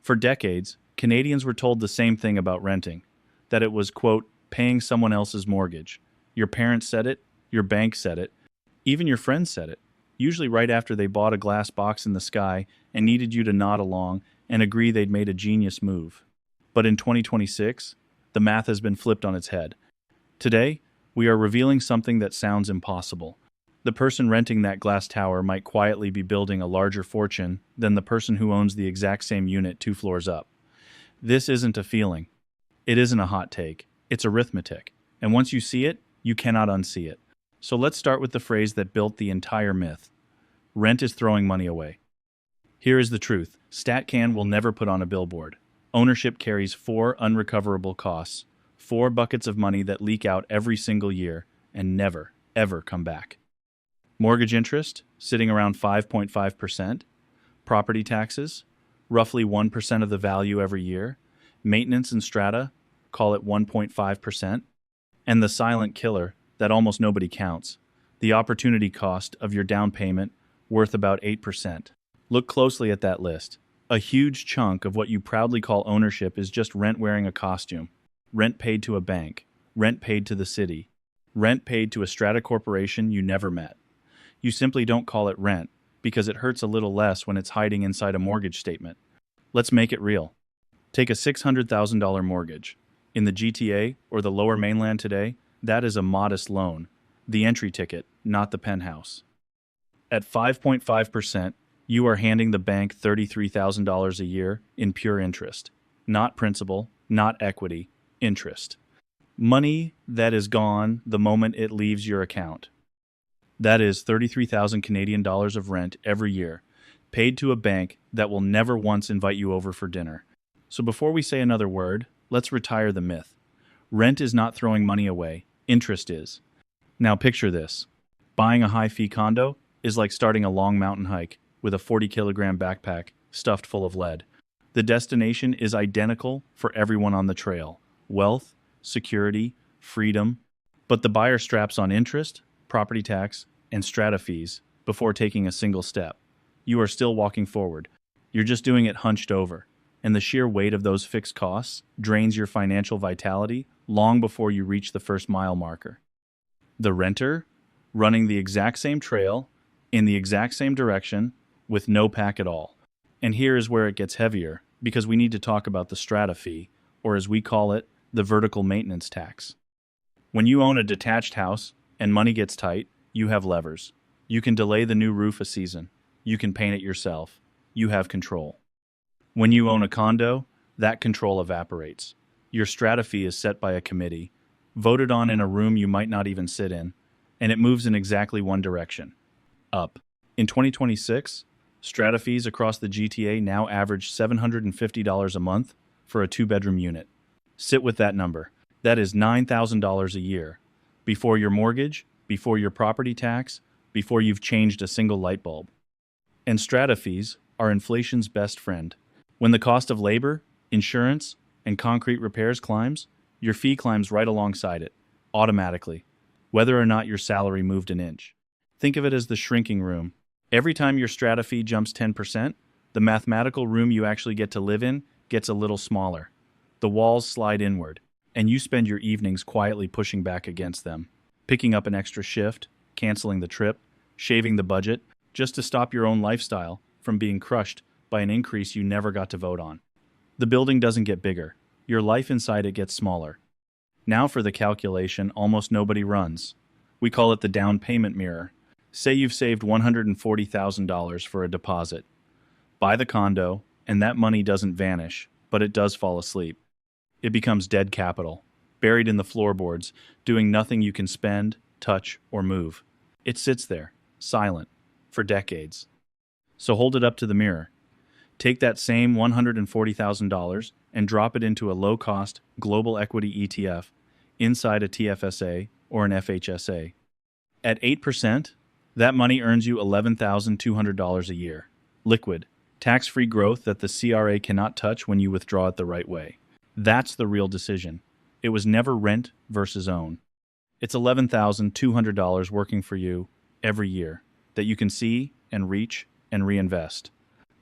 For decades, Canadians were told the same thing about renting, that it was, quote, paying someone else's mortgage. Your parents said it, your bank said it, even your friends said it, usually right after they bought a glass box in the sky and needed you to nod along and agree they'd made a genius move. But in 2026, the math has been flipped on its head. Today, we are revealing something that sounds impossible. The person renting that glass tower might quietly be building a larger fortune than the person who owns the exact same unit 2 floors up. This isn't a feeling. It isn't a hot take. It's arithmetic. And once you see it, you cannot unsee it. So let's start with the phrase that built the entire myth. Rent is throwing money away. Here is the truth. StatCan will never put on a billboard. Ownership carries 4 unrecoverable costs, 4 buckets of money that leak out every single year and never, ever come back. Mortgage interest, sitting around 5.5%. Property taxes, roughly 1% of the value every year. Maintenance and strata, call it 1.5%. And the silent killer that almost nobody counts, the opportunity cost of your down payment, worth about 8%. Look closely at that list. A huge chunk of what you proudly call ownership is just rent wearing a costume. Rent paid to a bank. Rent paid to the city. Rent paid to a strata corporation you never met. You simply don't call it rent because it hurts a little less when it's hiding inside a mortgage statement. Let's make it real. Take a $600,000 mortgage. In the GTA or the lower mainland today, that is a modest loan. The entry ticket, not the penthouse. At 5.5%, you are handing the bank $33,000 a year in pure interest. Not principal, not equity, interest. Money that is gone the moment it leaves your account. That is 33,000 Canadian dollars of rent every year, paid to a bank that will never once invite you over for dinner. So before we say another word, let's retire the myth. Rent is not throwing money away, interest is. Now picture this. Buying a high-fee condo is like starting a long mountain hike with a 40-kilogram backpack stuffed full of lead. The destination is identical for everyone on the trail. Wealth, security, freedom. But the buyer straps on interest, property tax, and strata fees before taking a single step. You are still walking forward. You're just doing it hunched over. And the sheer weight of those fixed costs drains your financial vitality long before you reach the first mile marker. The renter, running the exact same trail, in the exact same direction, with no pack at all. And here is where it gets heavier, because we need to talk about the strata fee, or as we call it, the vertical maintenance tax. When you own a detached house and money gets tight, you have levers. You can delay the new roof a season. You can paint it yourself. You have control. When you own a condo, that control evaporates. Your strata fee is set by a committee, voted on in a room you might not even sit in, and it moves in exactly one direction, up. In 2026, strata fees across the GTA now average $750 a month for a 2-bedroom unit. Sit with that number. That is $9,000 a year. Before your mortgage, before your property tax, before you've changed a single light bulb. And strata fees are inflation's best friend. When the cost of labor, insurance, and concrete repairs climbs, your fee climbs right alongside it, automatically, whether or not your salary moved an inch. Think of it as the shrinking room. Every time your strata fee jumps 10%, the mathematical room you actually get to live in gets a little smaller. The walls slide inward, and you spend your evenings quietly pushing back against them, picking up an extra shift, canceling the trip, shaving the budget, just to stop your own lifestyle from being crushed by an increase you never got to vote on. The building doesn't get bigger. Your life inside it gets smaller. Now for the calculation almost nobody runs. We call it the down payment mirror. Say you've saved $140,000 for a deposit. Buy the condo, and that money doesn't vanish, but it does fall asleep. It becomes dead capital, buried in the floorboards, doing nothing you can spend, touch, or move. It sits there, silent, for decades. So hold it up to the mirror. Take that same $140,000 and drop it into a low-cost global equity ETF inside a TFSA or an FHSA. At 8%, that money earns you $11,200 a year. Liquid, tax-free growth that the CRA cannot touch when you withdraw it the right way. That's the real decision. It was never rent versus own. It's $11,200 working for you every year that you can see and reach and reinvest,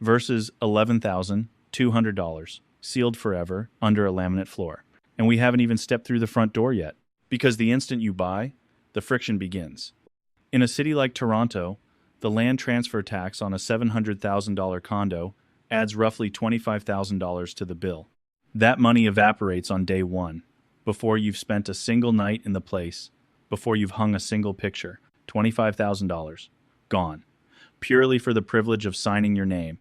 versus $11,000 $200, sealed forever, under a laminate floor. And we haven't even stepped through the front door yet. Because the instant you buy, the friction begins. In a city like Toronto, the land transfer tax on a $700,000 condo adds roughly $25,000 to the bill. That money evaporates on day one, before you've spent a single night in the place, before you've hung a single picture. $25,000. Gone. Purely for the privilege of signing your name.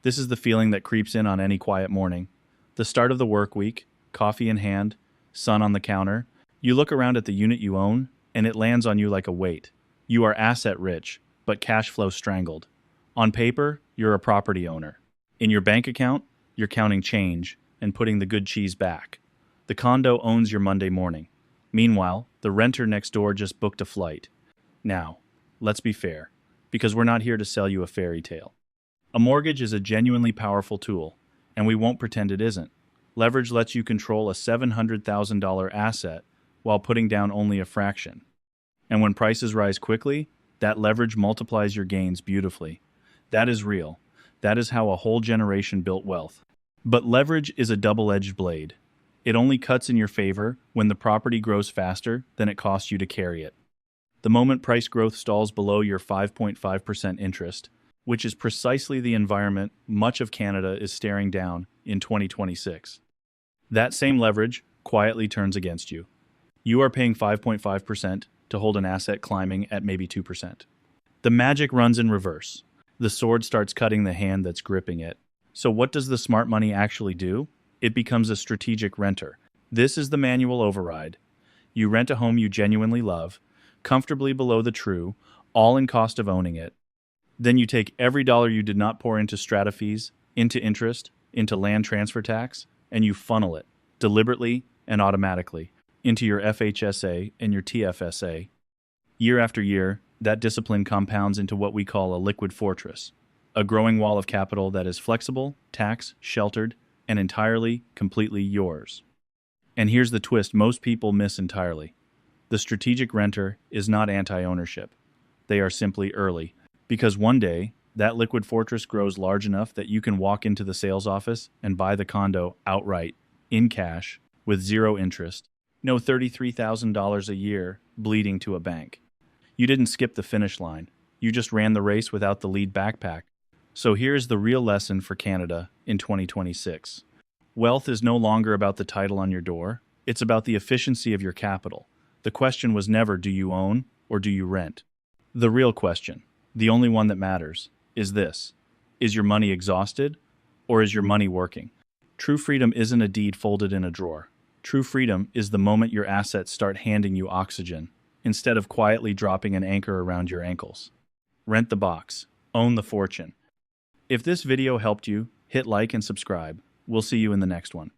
This is the feeling that creeps in on any quiet morning. The start of the work week, coffee in hand, sun on the counter. You look around at the unit you own, and it lands on you like a weight. You are asset rich, but cash flow strangled. On paper, you're a property owner. In your bank account, you're counting change and putting the good cheese back. The condo owns your Monday morning. Meanwhile, the renter next door just booked a flight. Now, let's be fair, because we're not here to sell you a fairy tale. A mortgage is a genuinely powerful tool, and we won't pretend it isn't. Leverage lets you control a $700,000 asset while putting down only a fraction. And when prices rise quickly, that leverage multiplies your gains beautifully. That is real. That is how a whole generation built wealth. But leverage is a double-edged blade. It only cuts in your favor when the property grows faster than it costs you to carry it. The moment price growth stalls below your 5.5% interest, which is precisely the environment much of Canada is staring down in 2026. That same leverage quietly turns against you. You are paying 5.5% to hold an asset climbing at maybe 2%. The magic runs in reverse. The sword starts cutting the hand that's gripping it. So what does the smart money actually do? It becomes a strategic renter. This is the manual override. You rent a home you genuinely love, comfortably below the true, all in cost of owning it. Then you take every dollar you did not pour into strata fees, into interest, into land transfer tax, and you funnel it, deliberately and automatically, into your FHSA and your TFSA. Year after year, that discipline compounds into what we call a liquid fortress, a growing wall of capital that is flexible, tax, sheltered, and entirely, completely yours. And here's the twist most people miss entirely. The strategic renter is not anti-ownership. They are simply early, because one day, that liquid fortress grows large enough that you can walk into the sales office and buy the condo outright, in cash, with zero interest, no $33,000 a year bleeding to a bank. You didn't skip the finish line. You just ran the race without the lead backpack. So here's the real lesson for Canada in 2026. Wealth is no longer about the title on your door. It's about the efficiency of your capital. The question was never, do you own or do you rent? The real question, the only one that matters, is this. Is your money exhausted or is your money working? True freedom isn't a deed folded in a drawer. True freedom is the moment your assets start handing you oxygen, instead of quietly dropping an anchor around your ankles. Rent the box. Own the fortune. If this video helped you, hit like and subscribe. We'll see you in the next one.